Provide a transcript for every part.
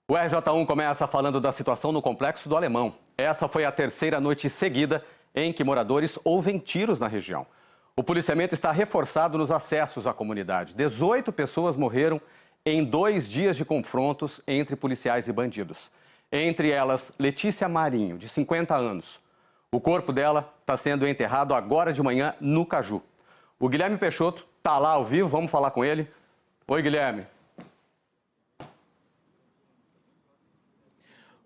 O RJ1 começa falando da situação no Complexo do Alemão. Essa foi a terceira noite seguida em que moradores ouvem tiros na região. O policiamento está reforçado nos acessos à comunidade. 18 pessoas morreram em 2 dias de confrontos entre policiais e bandidos. Entre elas, Letícia Marinho, de 50 anos. O corpo dela está sendo enterrado agora de manhã no Caju. O Guilherme Peixoto está lá ao vivo, vamos falar com ele. Oi, Guilherme.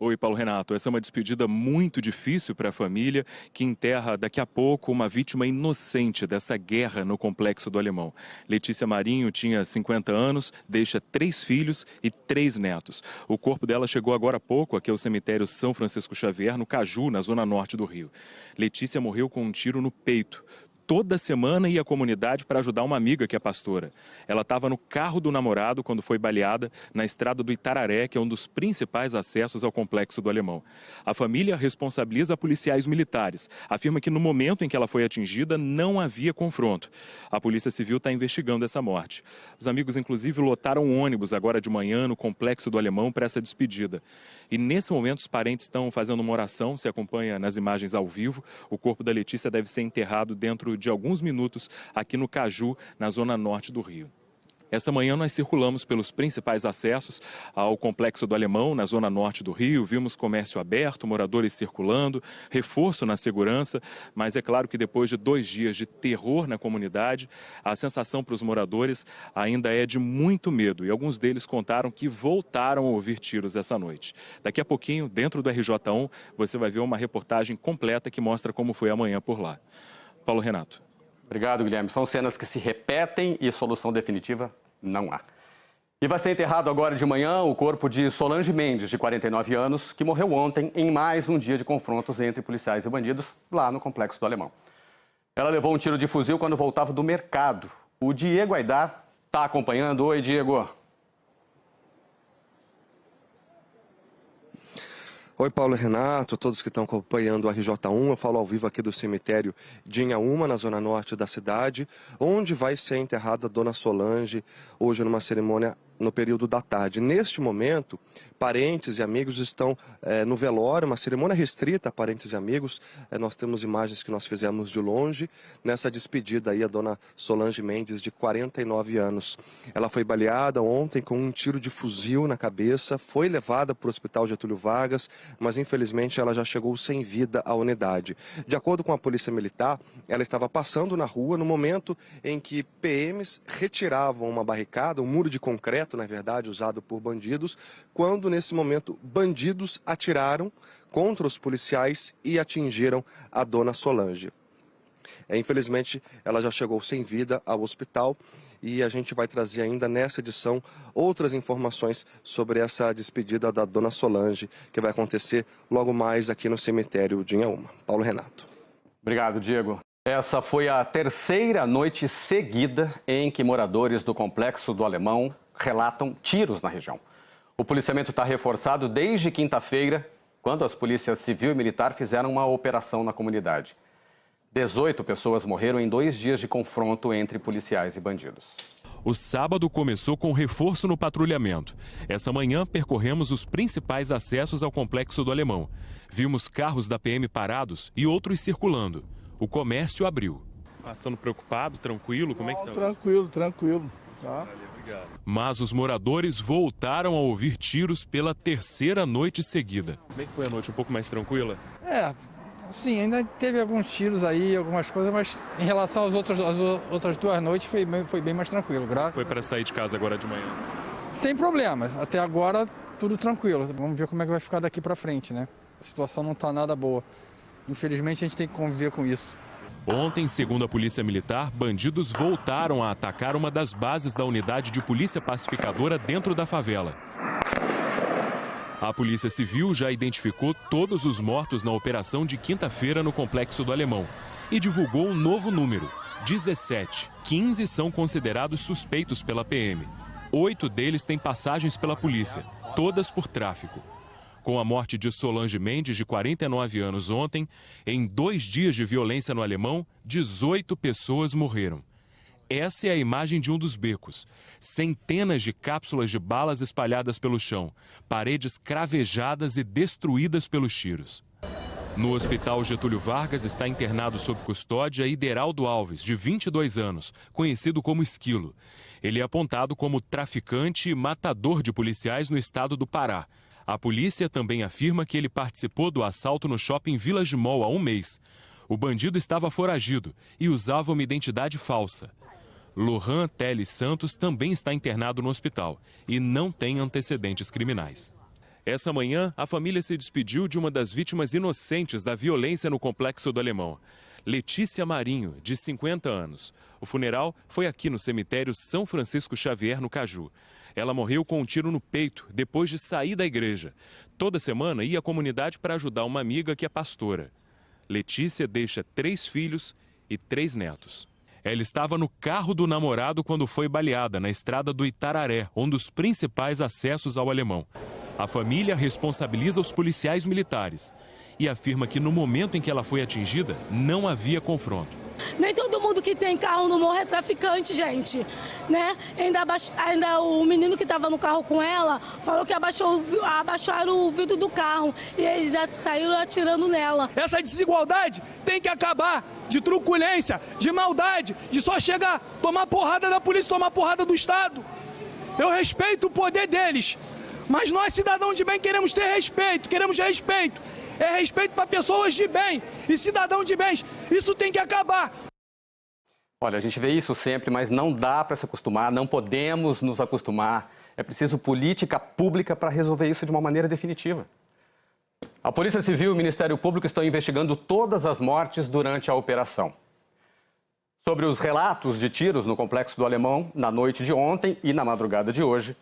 Oi, Paulo Renato. Essa é uma despedida muito difícil para a família, que enterra daqui a pouco uma vítima inocente dessa guerra no Complexo do Alemão. Letícia Marinho tinha 50 anos, deixa 3 filhos e 3 netos. O corpo dela chegou agora há pouco aqui ao cemitério São Francisco Xavier, no Caju, na zona norte do Rio. Letícia morreu com um tiro no peito. Toda semana ia à comunidade para ajudar uma amiga que é pastora. Ela estava no carro do namorado quando foi baleada na estrada do Itararé, que é um dos principais acessos ao Complexo do Alemão. A família responsabiliza policiais militares. Afirma que no momento em que ela foi atingida não havia confronto. A Polícia Civil está investigando essa morte. Os amigos, inclusive, lotaram um ônibus agora de manhã no Complexo do Alemão para essa despedida. E nesse momento os parentes estão fazendo uma oração, se acompanha nas imagens ao vivo. O corpo da Letícia deve ser enterrado dentro de alguns minutos aqui no Caju, na zona norte do Rio. Essa manhã nós circulamos pelos principais acessos ao Complexo do Alemão, na zona norte do Rio. Vimos comércio aberto, moradores circulando, reforço na segurança, mas é claro que depois de 2 dias de terror na comunidade, a sensação para os moradores ainda é de muito medo. E alguns deles contaram que voltaram a ouvir tiros essa noite. Daqui a pouquinho, dentro do RJ1, você vai ver uma reportagem completa que mostra como foi amanhã por lá. Paulo Renato. Obrigado, Guilherme. São cenas que se repetem e solução definitiva não há. E vai ser enterrado agora de manhã o corpo de Solange Mendes, de 49 anos, que morreu ontem em mais um dia de confrontos entre policiais e bandidos lá no Complexo do Alemão. Ela levou um tiro de fuzil quando voltava do mercado. O Diego Aidar está acompanhando. Oi, Diego. Oi, Paulo Renato, todos que estão acompanhando o RJ1, eu falo ao vivo aqui do cemitério de Inhaúma, na zona norte da cidade, onde vai ser enterrada a dona Solange, hoje numa cerimônia no período da tarde. Neste momento, parentes e amigos estão no velório, uma cerimônia restrita a parentes e amigos. Nós temos imagens que nós fizemos de longe, nessa despedida aí a dona Solange Mendes, de 49 anos. Ela foi baleada ontem com um tiro de fuzil na cabeça, foi levada para o Hospital Getúlio Vargas, mas infelizmente ela já chegou sem vida à unidade. De acordo com a Polícia Militar, ela estava passando na rua no momento em que PMs retiravam uma barricada, um muro de concreto, na verdade, usado por bandidos, quando nesse momento bandidos atiraram contra os policiais e atingiram a dona Solange. Infelizmente, ela já chegou sem vida ao hospital e a gente vai trazer ainda nessa edição outras informações sobre essa despedida da dona Solange, que vai acontecer logo mais aqui no cemitério de Inhaúma. Paulo Renato. Obrigado, Diego. Essa foi a terceira noite seguida em que moradores do Complexo do Alemão relatam tiros na região. O policiamento está reforçado desde quinta-feira, quando as polícias civil e militar fizeram uma operação na comunidade. 18 pessoas morreram em 2 dias de confronto entre policiais e bandidos. O sábado começou com reforço no patrulhamento. Essa manhã percorremos os principais acessos ao Complexo do Alemão. Vimos carros da PM parados e outros circulando. O comércio abriu. Passando preocupado, tranquilo? Como é que tá? Tranquilo. Tá. Mas os moradores voltaram a ouvir tiros pela terceira noite seguida. Como é que foi a noite? Um pouco mais tranquila? Sim, ainda teve alguns tiros aí, algumas coisas, mas em relação às outras 2 noites foi bem mais tranquilo, graças. Foi para sair de casa agora de manhã? Sem problemas, até agora tudo tranquilo. Vamos ver como é que vai ficar daqui para frente, né? A situação não está nada boa. Infelizmente a gente tem que conviver com isso. Ontem, segundo a Polícia Militar, bandidos voltaram a atacar uma das bases da unidade de polícia pacificadora dentro da favela. A Polícia Civil já identificou todos os mortos na operação de quinta-feira no Complexo do Alemão e divulgou um novo número, 17. 15 são considerados suspeitos pela PM. 8 deles têm passagens pela polícia, todas por tráfico. Com a morte de Solange Mendes, de 49 anos ontem, em 2 dias de violência no Alemão, 18 pessoas morreram. Essa é a imagem de um dos becos. Centenas de cápsulas de balas espalhadas pelo chão, paredes cravejadas e destruídas pelos tiros. No Hospital Getúlio Vargas está internado sob custódia Ideraldo Alves, de 22 anos, conhecido como Esquilo. Ele é apontado como traficante e matador de policiais no estado do Pará. A polícia também afirma que ele participou do assalto no shopping Village Mall há um mês. O bandido estava foragido e usava uma identidade falsa. Lohan Teles Santos também está internado no hospital e não tem antecedentes criminais. Essa manhã, a família se despediu de uma das vítimas inocentes da violência no Complexo do Alemão, Letícia Marinho, de 50 anos. O funeral foi aqui no cemitério São Francisco Xavier, no Caju. Ela morreu com um tiro no peito depois de sair da igreja. Toda semana ia à comunidade para ajudar uma amiga que é pastora. Letícia deixa 3 filhos e 3 netos. Ela estava no carro do namorado quando foi baleada na estrada do Itararé, um dos principais acessos ao Alemão. A família responsabiliza os policiais militares e afirma que no momento em que ela foi atingida, não havia confronto. Nem todo mundo que tem carro no morro é traficante, gente, né? Ainda o menino que estava no carro com ela falou que abaixaram o vidro do carro e eles saíram atirando nela. Essa desigualdade tem que acabar, de truculência, de maldade, de só chegar, tomar porrada da polícia, tomar porrada do Estado. Eu respeito o poder deles, mas nós, cidadãos de bem, queremos ter respeito, queremos respeito. É respeito para pessoas de bem e cidadão de bens. Isso tem que acabar. Olha, a gente vê isso sempre, mas não dá para se acostumar, não podemos nos acostumar. É preciso política pública para resolver isso de uma maneira definitiva. A Polícia Civil e o Ministério Público estão investigando todas as mortes durante a operação. Sobre os relatos de tiros no Complexo do Alemão, na noite de ontem e na madrugada de hoje,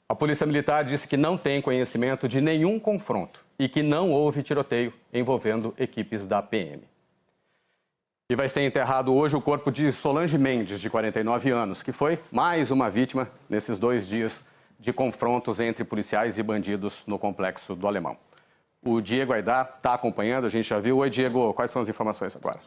a Polícia Militar disse que não tem conhecimento de nenhum confronto e que não houve tiroteio envolvendo equipes da PM. E vai ser enterrado hoje o corpo de Solange Mendes, de 49 anos, que foi mais uma vítima nesses 2 dias de confrontos entre policiais e bandidos no Complexo do Alemão. O Diego Aidar está acompanhando, a gente já viu. Oi, Diego, quais são as informações agora?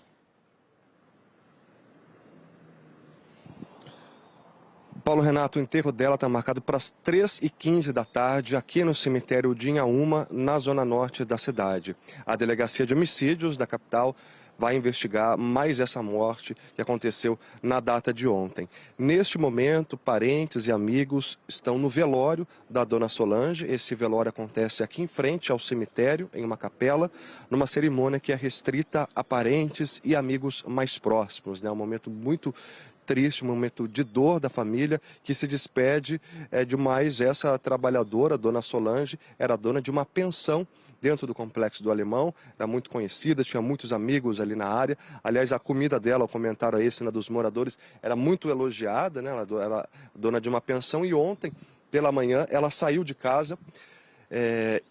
Paulo Renato, o enterro dela está marcado para as 3h15 da tarde, aqui no cemitério de Inhaúma, na zona norte da cidade. A Delegacia de Homicídios da capital vai investigar mais essa morte que aconteceu na data de ontem. Neste momento, parentes e amigos estão no velório da dona Solange. Esse velório acontece aqui em frente ao cemitério, em uma capela, numa cerimônia que é restrita a parentes e amigos mais próximos, né? Um momento muito triste, um momento de dor da família que se despede de mais essa trabalhadora. Dona Solange era dona de uma pensão dentro do Complexo do Alemão, era muito conhecida, tinha muitos amigos ali na área. Aliás, a comida dela, o comentário esse, né, dos moradores, era muito elogiada, né? Ela era dona de uma pensão e ontem, pela manhã, ela saiu de casa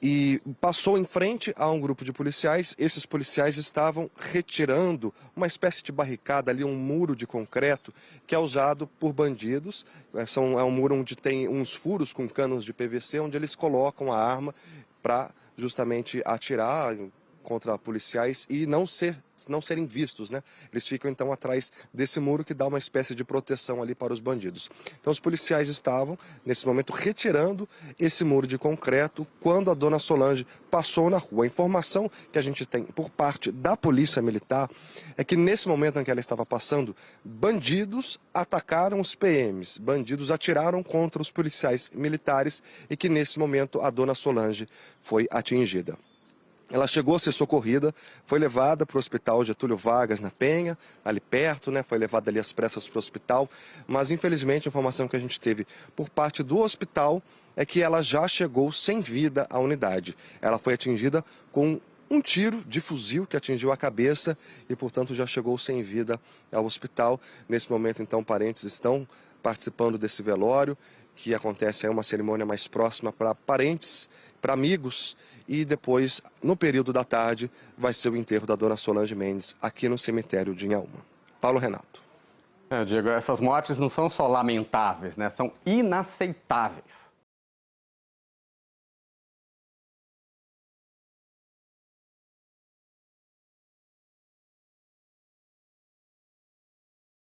e passou em frente a um grupo de policiais. Esses policiais estavam retirando uma espécie de barricada ali, um muro de concreto que é usado por bandidos. É um muro onde tem uns furos com canos de PVC, onde eles colocam a arma para justamente atirar contra policiais e não serem vistos, né? Eles ficam então atrás desse muro que dá uma espécie de proteção ali para os bandidos. Então os policiais estavam nesse momento retirando esse muro de concreto quando a dona Solange passou na rua. A informação que a gente tem por parte da Polícia Militar é que nesse momento em que ela estava passando, bandidos atacaram os PMs, bandidos atiraram contra os policiais militares e que nesse momento a dona Solange foi atingida. Ela chegou a ser socorrida, foi levada para o Hospital Getúlio Vargas, na Penha, ali perto, né? Foi levada ali às pressas para o hospital, mas infelizmente a informação que a gente teve por parte do hospital é que ela já chegou sem vida à unidade. Ela foi atingida com um tiro de fuzil que atingiu a cabeça e, portanto, já chegou sem vida ao hospital. Nesse momento, então, parentes estão participando desse velório, que acontece uma cerimônia mais próxima para parentes, para amigos, e depois, no período da tarde, vai ser o enterro da dona Solange Mendes aqui no cemitério de Inhaúma. Paulo Renato. Diego, essas mortes não são só lamentáveis, né? São inaceitáveis.